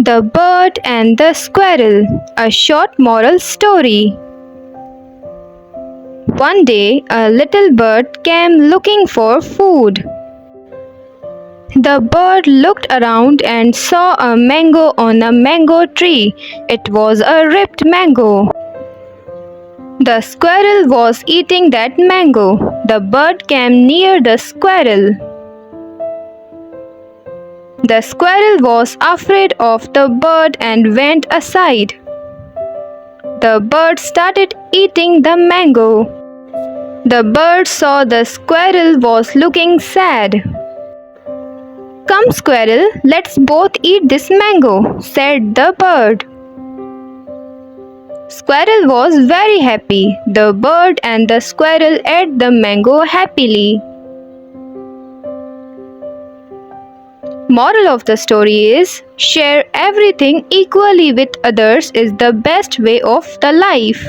The Bird and the Squirrel, a short moral story. One day, a little bird came looking for food. The bird looked around and saw a mango on a mango tree. It was a ripe mango. The squirrel was eating that mango. The bird came near the squirrel. The squirrel was afraid of the bird and went aside. The bird started eating the mango. The bird saw the squirrel was looking sad. "Come, squirrel, let's both eat this mango," said the bird. Squirrel was very happy. The bird and the squirrel ate the mango happily. Moral of the story is, share everything equally with others is the best way of the life.